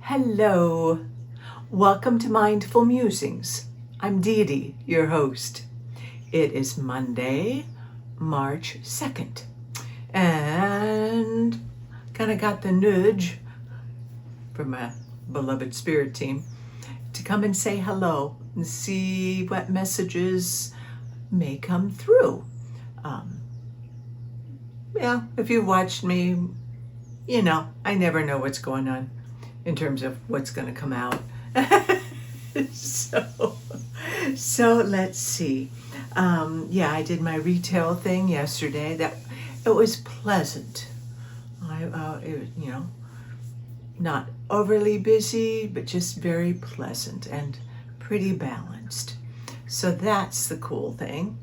Hello, welcome to Mindful Musings. I'm Dee Dee, your host. It is Monday, March 2nd, and kind of got the nudge from my beloved spirit team to come and say hello and see what messages may come through. If you watched me, you know, I never know what's going on in terms of what's going to come out. So let's see. I did my retail thing yesterday. It was pleasant. Not overly busy, but just very pleasant and pretty balanced. So that's the cool thing.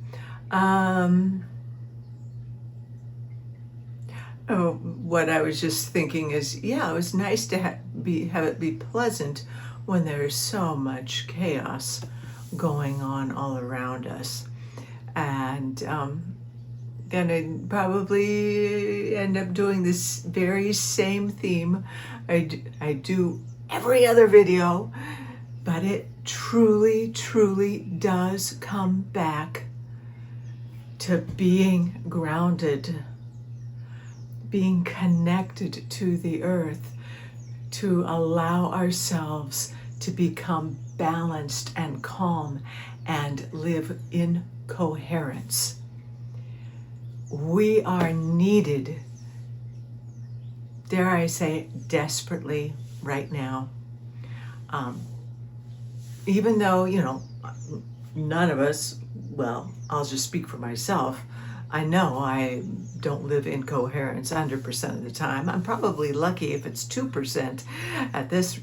What I was just thinking is, it was nice to have it be pleasant when there's so much chaos going on all around us. And gonna probably end up doing this very same theme I do every other video, but it truly does come back to being grounded, being connected to the earth, to allow ourselves to become balanced and calm and live in coherence. We are needed, dare I say, desperately right now. Even though, none of us, I'll just speak for myself, I know I don't live in coherence 100% of the time. I'm probably lucky if it's 2% at this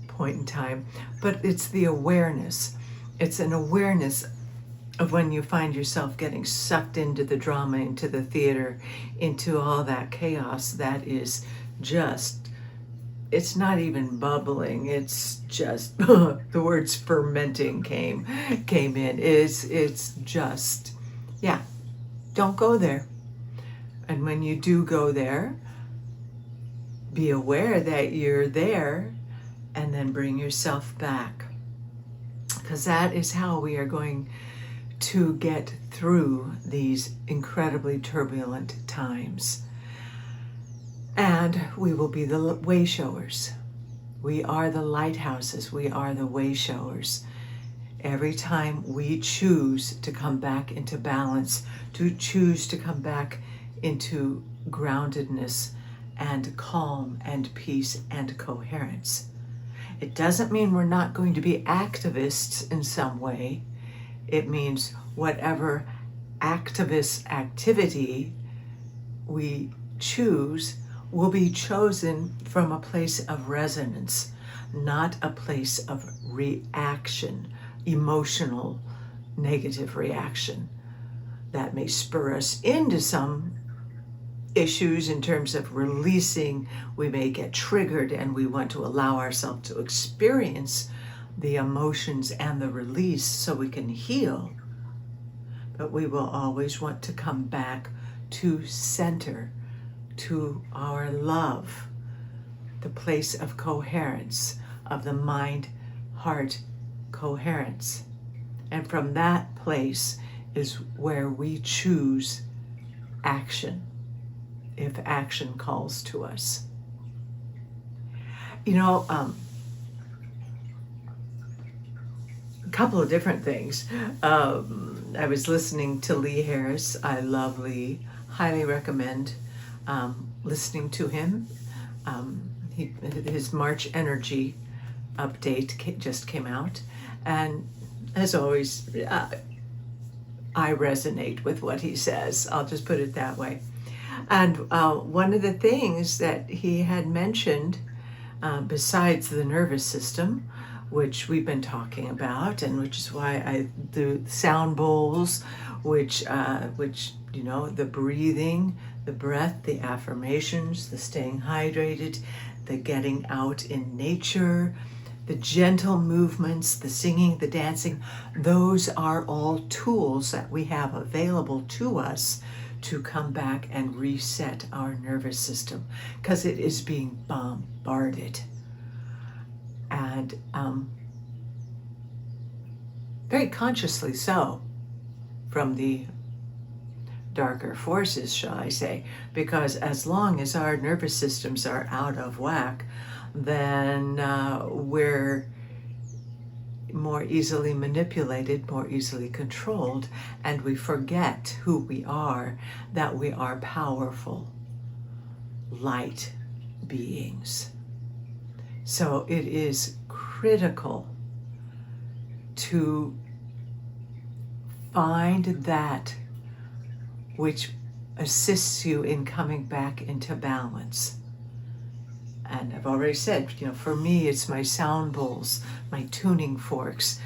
point in time, but it's the awareness. It's an awareness of when you find yourself getting sucked into the drama, into the theater, into all that chaos that is just, it's not even bubbling, it's just, the words fermenting came in. It's just, don't go there. And when you do go there, be aware that you're there and then bring yourself back. Because that is how we are going to get through these incredibly turbulent times. And we will be the way showers. We are the lighthouses. We are the way showers. Every time we choose to come back into balance, to choose to come back into groundedness and calm and peace and coherence. It doesn't mean we're not going to be activists in some way. It means whatever activist activity we choose will be chosen from a place of resonance, not a place of reaction, emotional negative reaction that may spur us into some issues in terms of releasing. We may get triggered and we want to allow ourselves to experience the emotions and the release so we can heal. But we will always want to come back to center, to our love, the place of coherence, of the mind-heart coherence. And from that place is where we choose action, if action calls to us. A couple of different things. I was listening to Lee Harris. I love Lee. Highly recommend listening to him. His March Energy update just came out. And as always, I resonate with what he says. I'll just put it that way. And one of the things that he had mentioned, besides the nervous system, which we've been talking about, and which is why the sound bowls, which the breathing, the breath, the affirmations, the staying hydrated, the getting out in nature, the gentle movements, the singing, the dancing, those are all tools that we have available to us to come back and reset our nervous system, because it is being bombarded. and very consciously so, from the darker forces, shall I say, because as long as our nervous systems are out of whack, then we're more easily manipulated, more easily controlled, and we forget who we are, that we are powerful light beings. So it is critical to find that which assists you in coming back into balance. And I've already said, for me, it's my sound bowls, my tuning forks,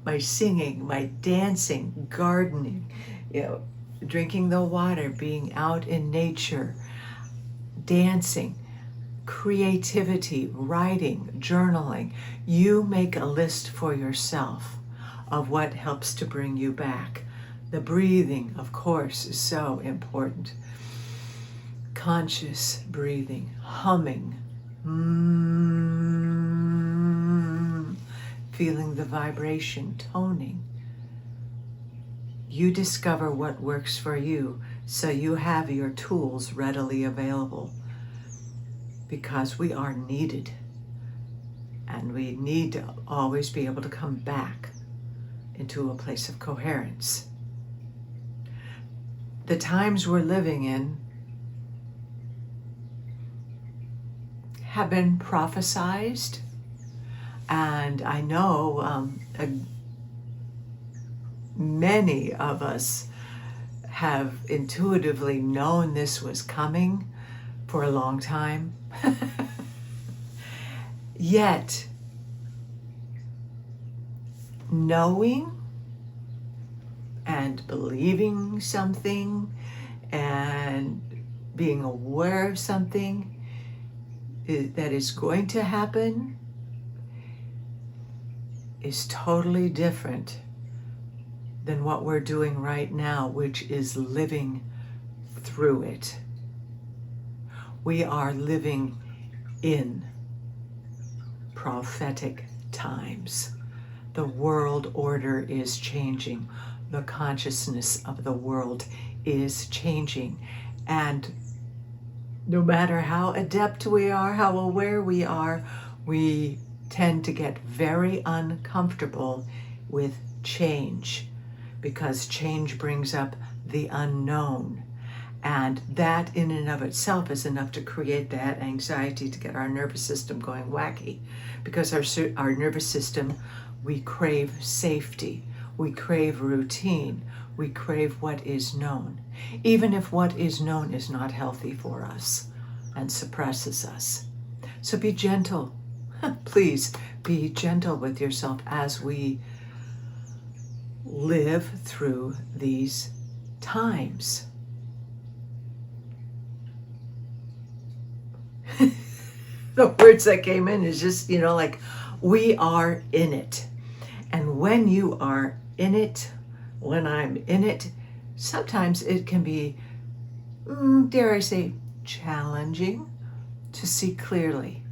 my singing, my dancing, gardening, drinking the water, being out in nature, dancing, creativity, writing, journaling. You make a list for yourself of what helps to bring you back. The breathing, of course, is so important. Conscious breathing, humming, feeling the vibration, toning. You discover what works for you, so you have your tools readily available, because we are needed, and we need to always be able to come back into a place of coherence. The times we're living in have been prophesized, and I know many of us have intuitively known this was coming for a long time. Yet, knowing and believing something and being aware of something that is going to happen is totally different than what we're doing right now, which is living through it. We are living in prophetic times. The world order is changing. The consciousness of the world is changing. And no matter how adept we are, how aware we are, we tend to get very uncomfortable with change, because change brings up the unknown. And that in and of itself is enough to create that anxiety, to get our nervous system going wacky. Because our nervous system, we crave safety, we crave routine, we crave what is known, even if what is known is not healthy for us and suppresses us. So be gentle. Please be gentle with yourself as we live through these times. The words that came in is just, like, we are in it. And when you are in it, when I'm in it, sometimes it can be, dare I say, challenging to see clearly.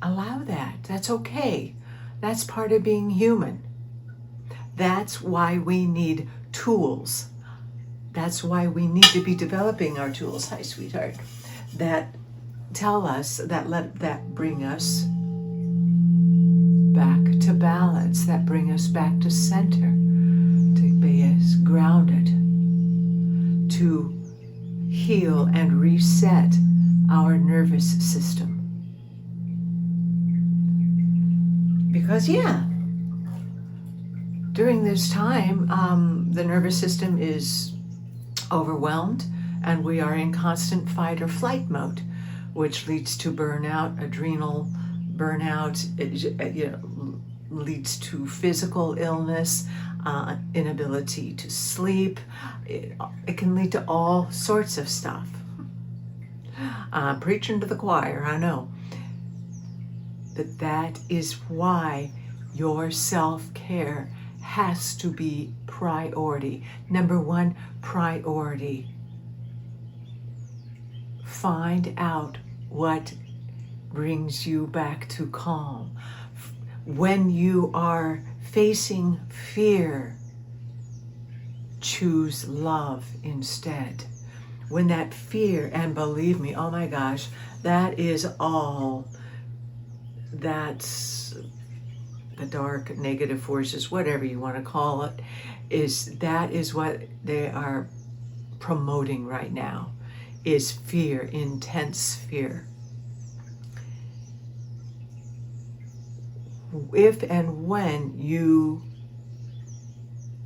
Allow that. That's okay. That's part of being human. That's why we need tools. That's why we need to be developing our tools, hi sweetheart, that tell us, that bring us back to balance, that bring us back to center, to be as grounded, to heal and reset our nervous system. Because during this time, the nervous system is overwhelmed, and we are in constant fight or flight mode, which leads to burnout, adrenal burnout. It leads to physical illness, inability to sleep. It can lead to all sorts of stuff. Preaching to the choir, I know. But that is why your self-care has to be priority. Number one, priority. Find out what brings you back to calm. When you are facing fear, choose love instead. When that fear, and believe me, oh my gosh, that is all, that's the dark negative forces, whatever you want to call it, that is what they are promoting right now, is fear, intense fear. If and when you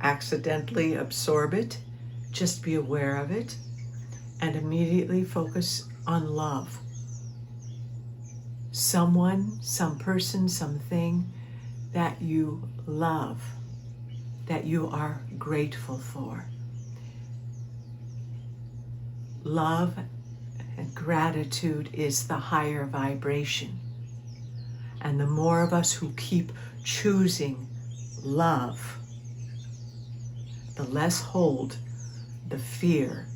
accidentally absorb it, just be aware of it and immediately focus on love. Someone, some person, something that you love, that you are grateful for. Love and gratitude is the higher vibration. And the more of us who keep choosing love, the less hold the fear.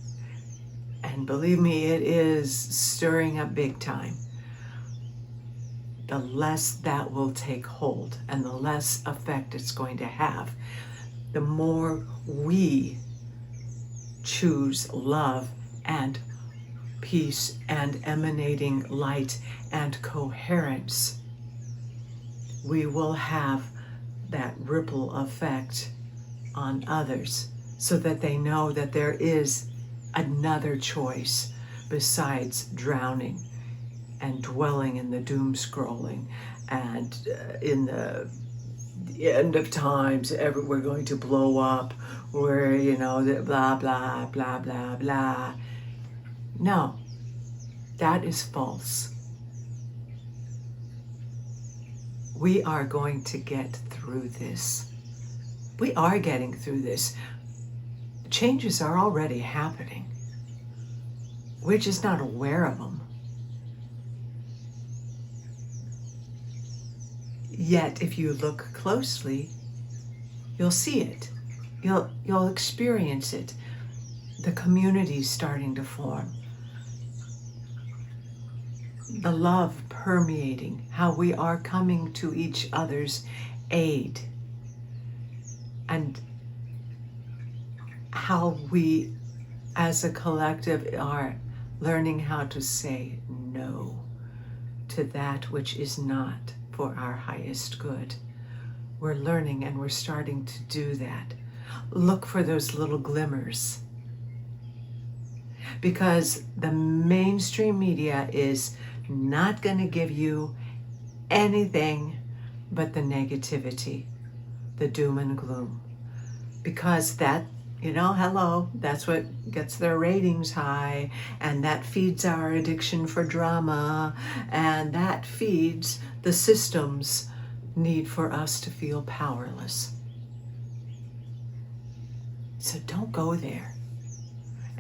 And believe me, it is stirring up big time. The less that will take hold and the less effect it's going to have. The more we choose love and peace and emanating light and coherence, we will have that ripple effect on others so that they know that there is another choice besides drowning and dwelling in the doom scrolling and in the end of times, we're going to blow up, where, blah, blah, blah, blah, blah. No, that is false. We are going to get through this. We are getting through this. Changes are already happening. We're just not aware of them. Yet, if you look closely, you'll see it. You'll experience it. The community's starting to form. The love permeating, how we are coming to each other's aid, and how we as a collective are learning how to say no to that which is not for our highest good. We're learning and we're starting to do that. Look for those little glimmers, because the mainstream media is not going to give you anything but the negativity, the doom and gloom, because that, that's what gets their ratings high, and that feeds our addiction for drama, and that feeds the system's need for us to feel powerless. So don't go there.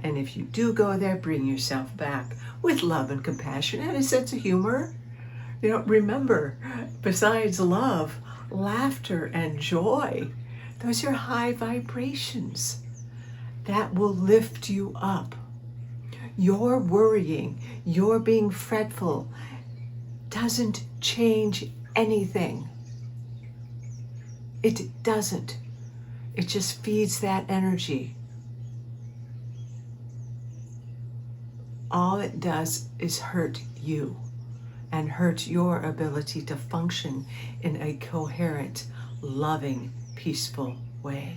And if you do go there, bring yourself back with love and compassion and a sense of humor. Remember, besides love, laughter and joy, those are high vibrations that will lift you up. Your worrying, your being fretful doesn't change anything. It doesn't. It just feeds that energy. All it does is hurt you and hurt your ability to function in a coherent, loving, peaceful way.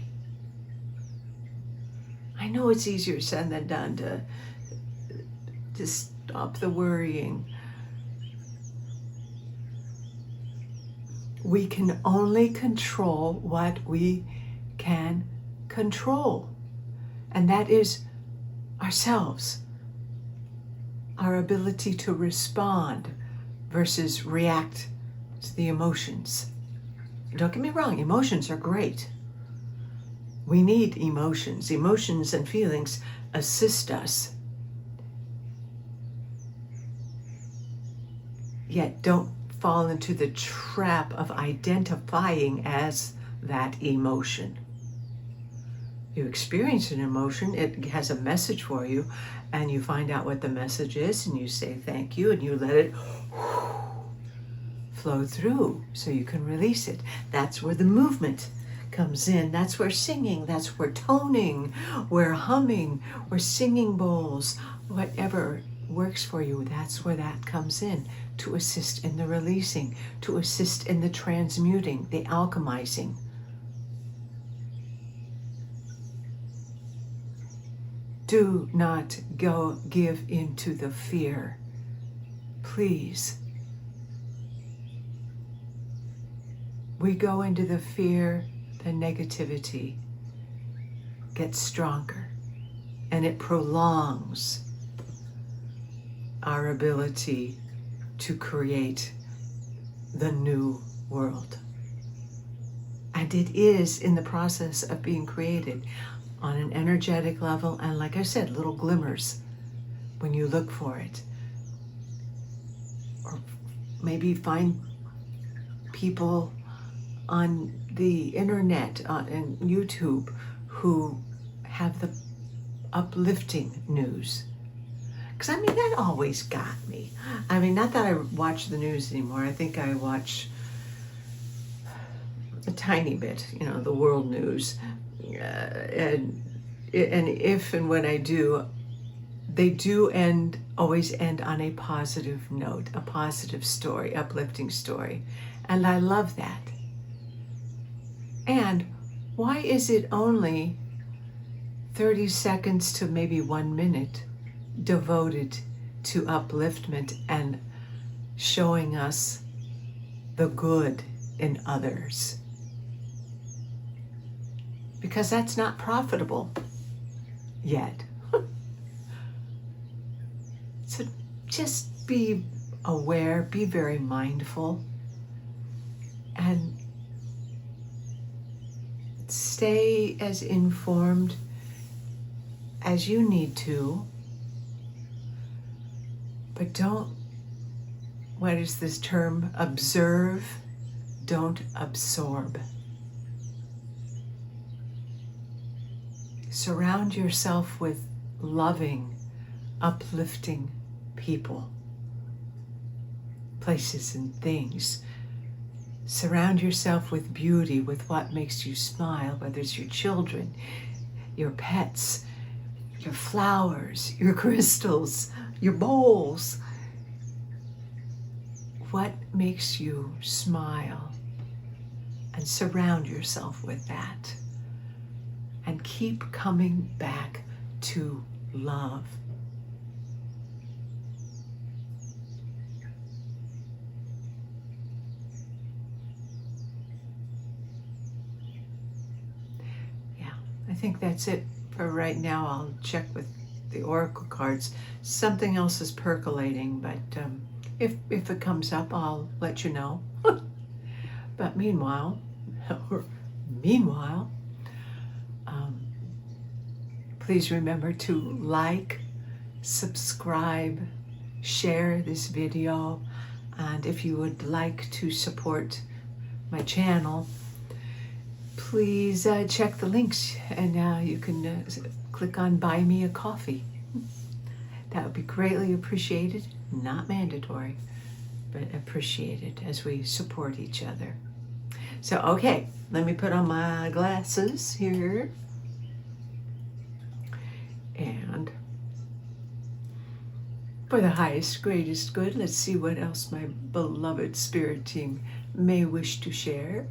I know it's easier said than done to stop the worrying. We can only control what we can control, and that is ourselves, our ability to respond versus react to the emotions. Don't get me wrong, emotions are great. We need emotions. Emotions and feelings assist us. Yet don't fall into the trap of identifying as that emotion. You experience an emotion, it has a message for you, and you find out what the message is, and you say thank you, and you let it flow through so you can release it. That's where the movement comes in. That's where singing, that's where toning, where humming, where singing bowls, whatever works for you, that's where that comes in, to assist in the releasing, to assist in the transmuting, the alchemizing. Do not give into the fear, please. We go into the fear, the negativity gets stronger, and it prolongs our ability to create the new world. And it is in the process of being created on an energetic level, and like I said, little glimmers when you look for it. Or maybe find people on the internet and YouTube who have the uplifting news. Because I mean, that always got me. I mean, not that I watch the news anymore. I think I watch a tiny bit, the world news. And if and when I do, they do always end on a positive note, a positive story, uplifting story. And I love that. And why is it only 30 seconds to maybe 1 minute devoted to upliftment and showing us the good in others? Because that's not profitable yet. So just be aware, be very mindful, and stay as informed as you need to, but don't, what is this term? Observe, don't absorb. Surround yourself with loving, uplifting people, places and things. Surround yourself with beauty, with what makes you smile, whether it's your children, your pets, your flowers, your crystals, your bowls. What makes you smile? And surround yourself with that. And keep coming back to love. I think that's it for right now. I'll check with the oracle cards. Something else is percolating, but if it comes up, I'll let you know. But meanwhile, please remember to like, subscribe, share this video, and if you would like to support my channel, please check the links, and you can click on Buy Me a Coffee. That would be greatly appreciated. Not mandatory, but appreciated as we support each other. So, okay, let me put on my glasses here. And for the highest, greatest good, let's see what else my beloved spirit team may wish to share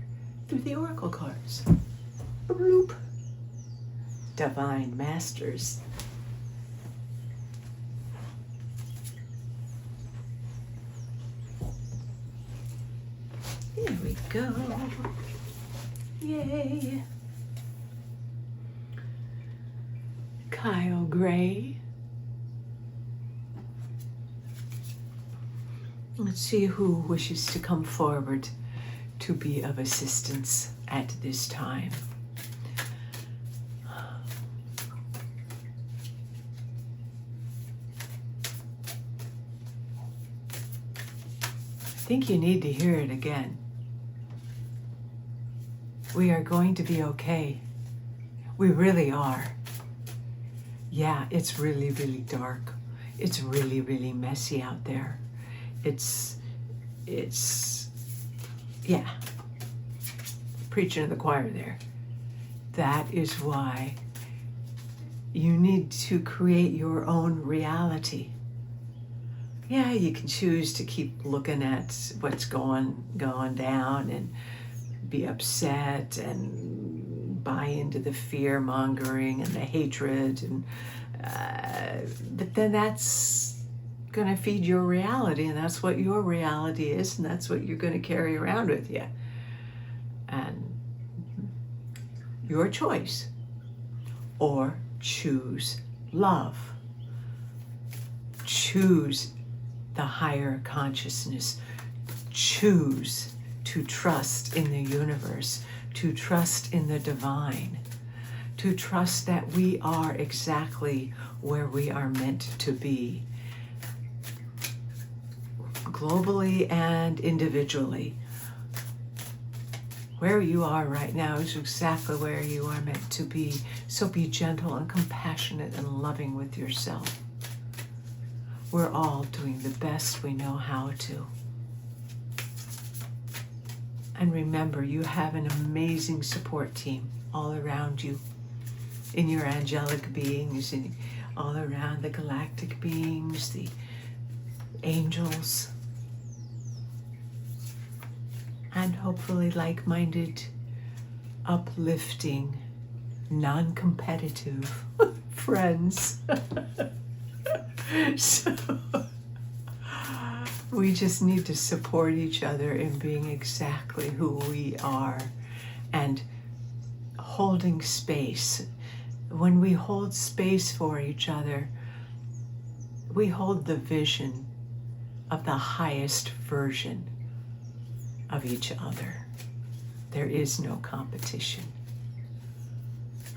through the oracle cards. Bloop. Divine Masters. Here we go. Yay. Kyle Gray. Let's see who wishes to come forward to be of assistance at this time. I think you need to hear it again. We are going to be okay. We really are. Yeah, it's really, really dark. It's really, really messy out there. It's, yeah, preaching to the choir there. That is why you need to create your own reality. Yeah, you can choose to keep looking at what's going down and be upset and buy into the fear mongering and the hatred, and but then that's going to feed your reality, and that's what your reality is, and that's what you're going to carry around with you. And your choice. Or choose love. Choose the higher consciousness. Choose to trust in the universe, to trust in the divine, to trust that we are exactly where we are meant to be, globally and individually. Where you are right now is exactly where you are meant to be. So be gentle and compassionate and loving with yourself. We're all doing the best we know how to. And remember, you have an amazing support team all around you, in your angelic beings, all around the galactic beings, the angels, and hopefully like-minded, uplifting, non-competitive friends. So we just need to support each other in being exactly who we are and holding space. When we hold space for each other, we hold the vision of the highest version of each other. There is no competition.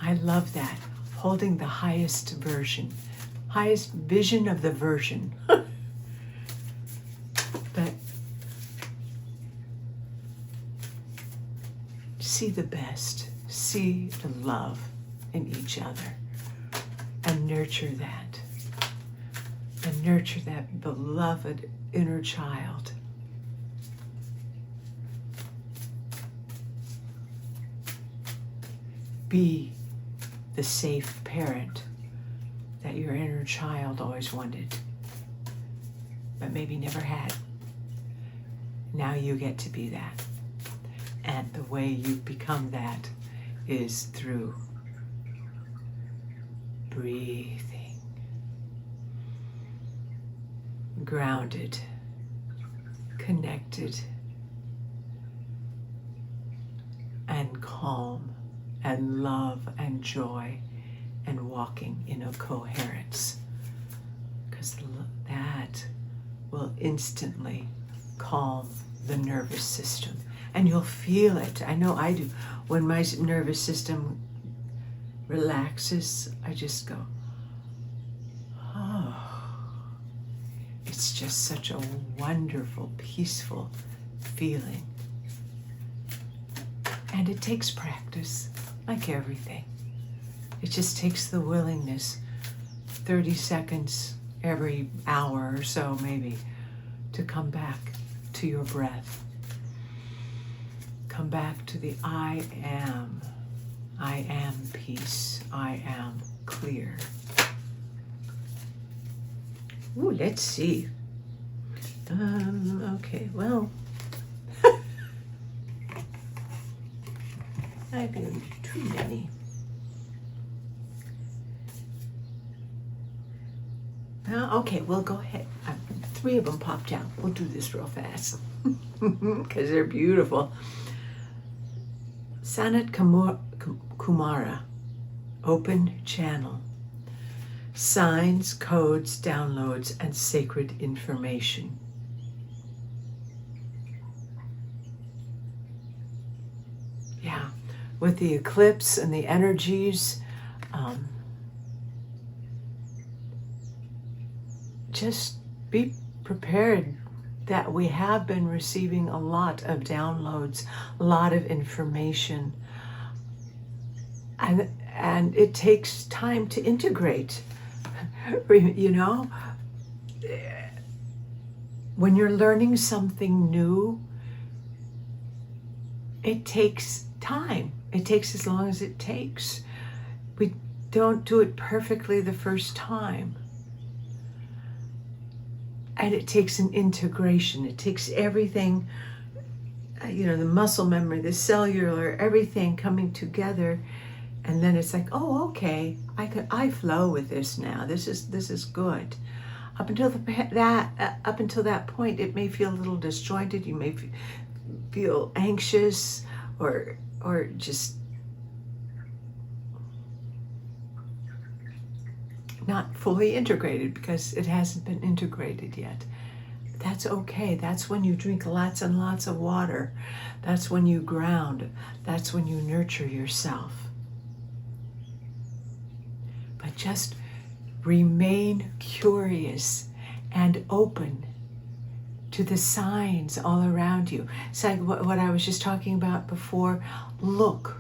I love that. Holding the highest version, highest vision of the version. But see the best, see the love in each other, and nurture that. And nurture that beloved inner child. Be the safe parent that your inner child always wanted, but maybe never had. Now you get to be that. And the way you become that is through breathing, grounded, connected, and calm, and love and joy, and walking in a coherence. Because that will instantly calm the nervous system. And you'll feel it. I know I do. When my nervous system relaxes, I just go, oh. It's just such a wonderful, peaceful feeling. And it takes practice, like everything. It just takes the willingness, 30 seconds every hour or so maybe, to come back to your breath. Come back to the I am peace, I am clear. Ooh, let's see. Okay, well, I've been too many. Okay, we'll go ahead. 3 of them popped out. We'll do this real fast because they're beautiful. Sanat Kumara, open channel. Signs, codes, downloads, and sacred information. Yeah, with the eclipse and the energies, just be prepared that we have been receiving a lot of downloads, a lot of information. And And it takes time to integrate. You know, when you're learning something new, it takes time. It takes as long as it takes. We don't do it perfectly the first time. And it takes an integration. It takes everything, you know, the muscle memory, the cellular, everything coming together. And then it's like, oh, okay, I flow with this now. This is good. Up until that point, it may feel a little disjointed. You may feel anxious or just not fully integrated because it hasn't been integrated yet. That's okay. That's when you drink lots and lots of water. That's when you ground. That's when you nurture yourself. But just remain curious and open to the signs all around you. It's like what I was just talking about before. Look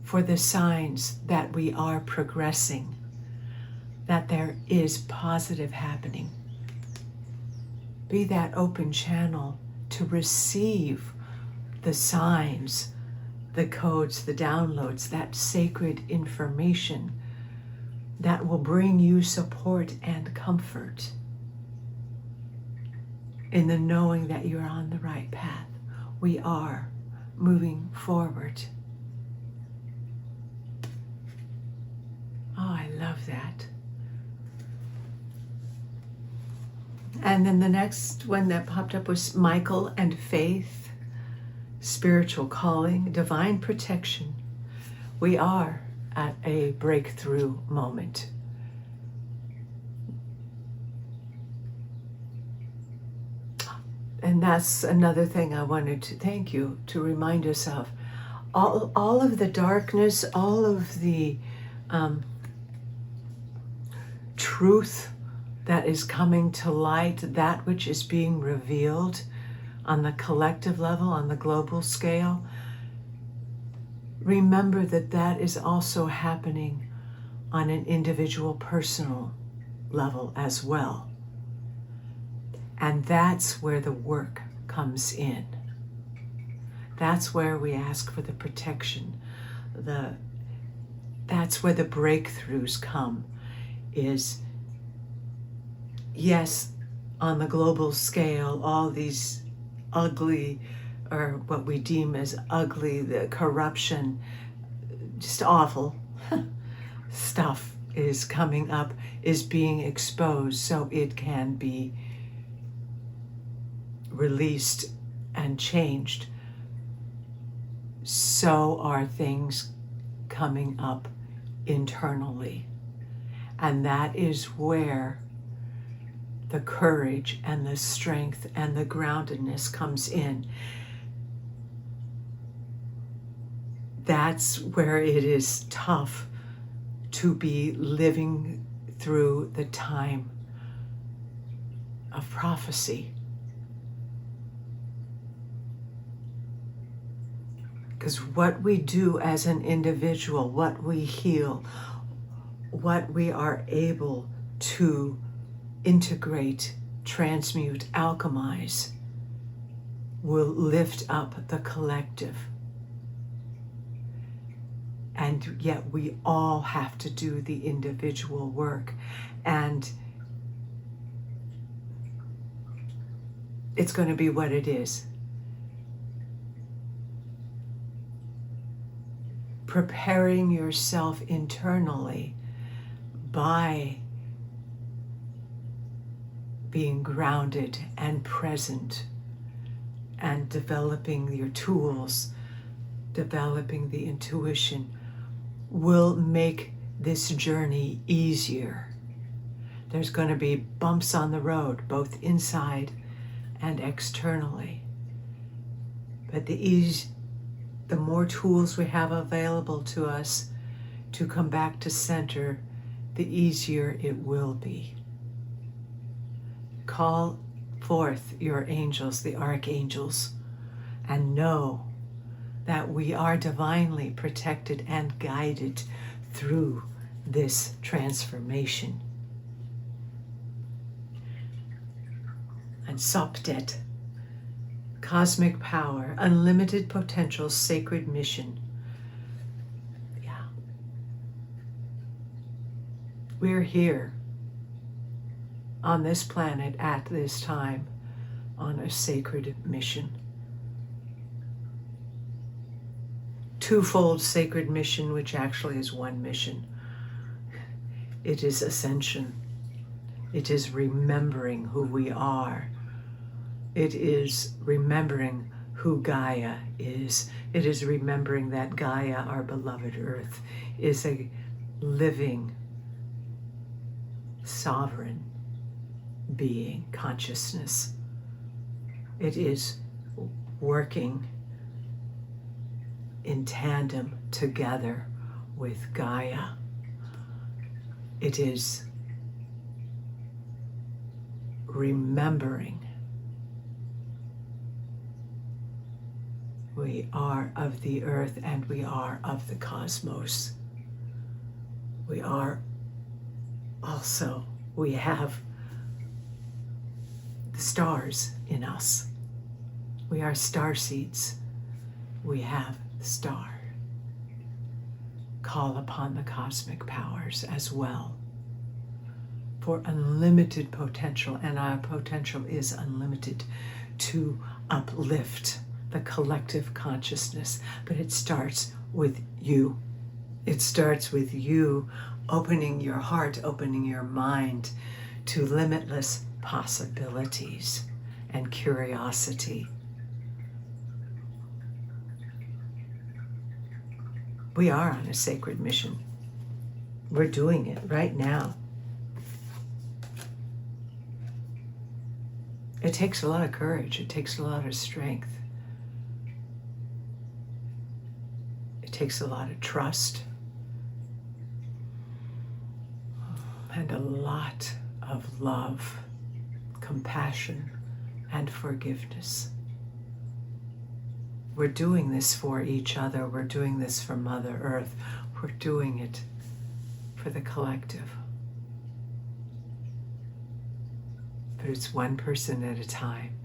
for the signs that we are progressing, that there is positive happening. Be that open channel to receive the signs, the codes, the downloads, that sacred information that will bring you support and comfort in the knowing that you're on the right path. We are moving forward. Oh, I love that. And then the next one that popped up was Michael and Faith, spiritual calling, divine protection. We are at a breakthrough moment. And that's another thing I wanted to thank you to remind us of. All of the darkness, all of the truth that is coming to light, that which is being revealed on the collective level, on the global scale, remember that that is also happening on an individual, personal level as well. And that's where the work comes in. That's where we ask for the protection. That's where the breakthroughs come, is, yes, on the global scale, all these ugly, or what we deem as ugly, the corruption, just awful stuff is coming up, is being exposed so it can be released and changed. So are things coming up internally. And that is where the courage and the strength and the groundedness comes in. That's where it is tough to be living through the time of prophecy. Because what we do as an individual, what we heal, what we are able to integrate, transmute, alchemize, will lift up the collective. And yet we all have to do the individual work. And it's going to be what it is. Preparing yourself internally by being grounded and present and developing your tools, developing the intuition, will make this journey easier. There's going to be bumps on the road, both inside and externally. But the more tools we have available to us to come back to center, the easier it will be. Call forth your angels, the archangels, and know that we are divinely protected and guided through this transformation. And Sopdet, cosmic power, unlimited potential, sacred mission. Yeah. We're here on this planet at this time on a sacred mission. Twofold sacred mission, which actually is one mission. It is ascension. It is remembering who we are. It is remembering who Gaia is. It is remembering that Gaia, our beloved Earth, is a living, sovereign being, consciousness. It is working in tandem together with Gaia. It is remembering we are of the earth and we are of the cosmos. We are also, we have the stars in us. We are star seeds. We have the star. Call upon the cosmic powers as well for unlimited potential, and our potential is unlimited to uplift the collective consciousness. But it starts with you. It starts with you opening your heart, opening your mind to limitless possibilities and curiosity. We are on a sacred mission. We're doing it right now. It takes a lot of courage. It takes a lot of strength. It takes a lot of trust and a lot of love, compassion, and forgiveness. We're doing this for each other. We're doing this for Mother Earth. We're doing it for the collective. But it's one person at a time.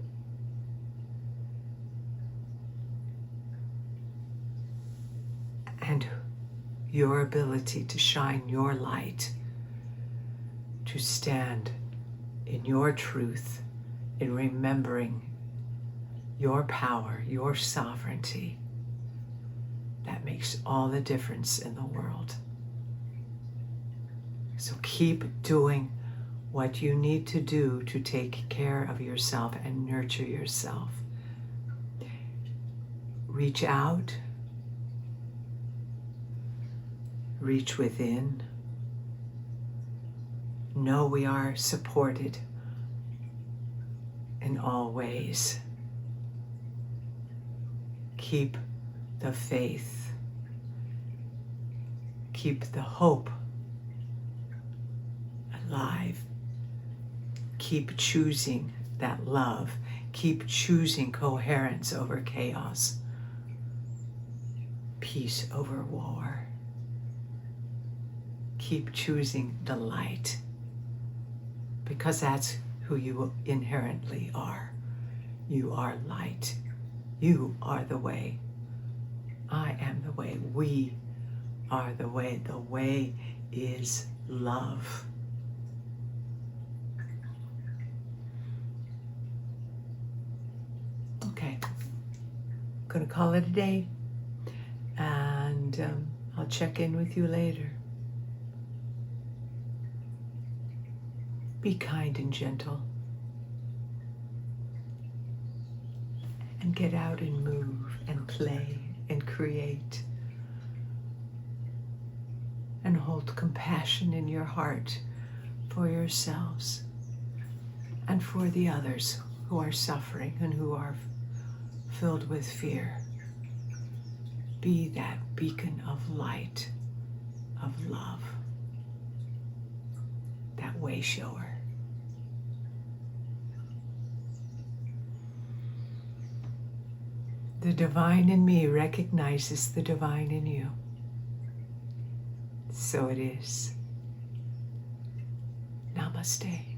And your ability to shine your light, to stand in your truth, in remembering your power, your sovereignty, that makes all the difference in the world. So keep doing what you need to do to take care of yourself and nurture yourself. Reach out, reach within. Know we are supported in all ways. Keep the faith. Keep the hope alive. Keep choosing that love. Keep choosing coherence over chaos. Peace over war. Keep choosing the light, because that's who you inherently are. You are light. You are the way. I am the way. We are the way. The way is love. Okay, I'm going to call it a day, and I'll check in with you later. Be kind and gentle, and get out and move and play and create, and hold compassion in your heart for yourselves and for the others who are suffering and who are filled with fear. Be that beacon of light, of love, that way shower. The divine in me recognizes the divine in you. So it is. Namaste.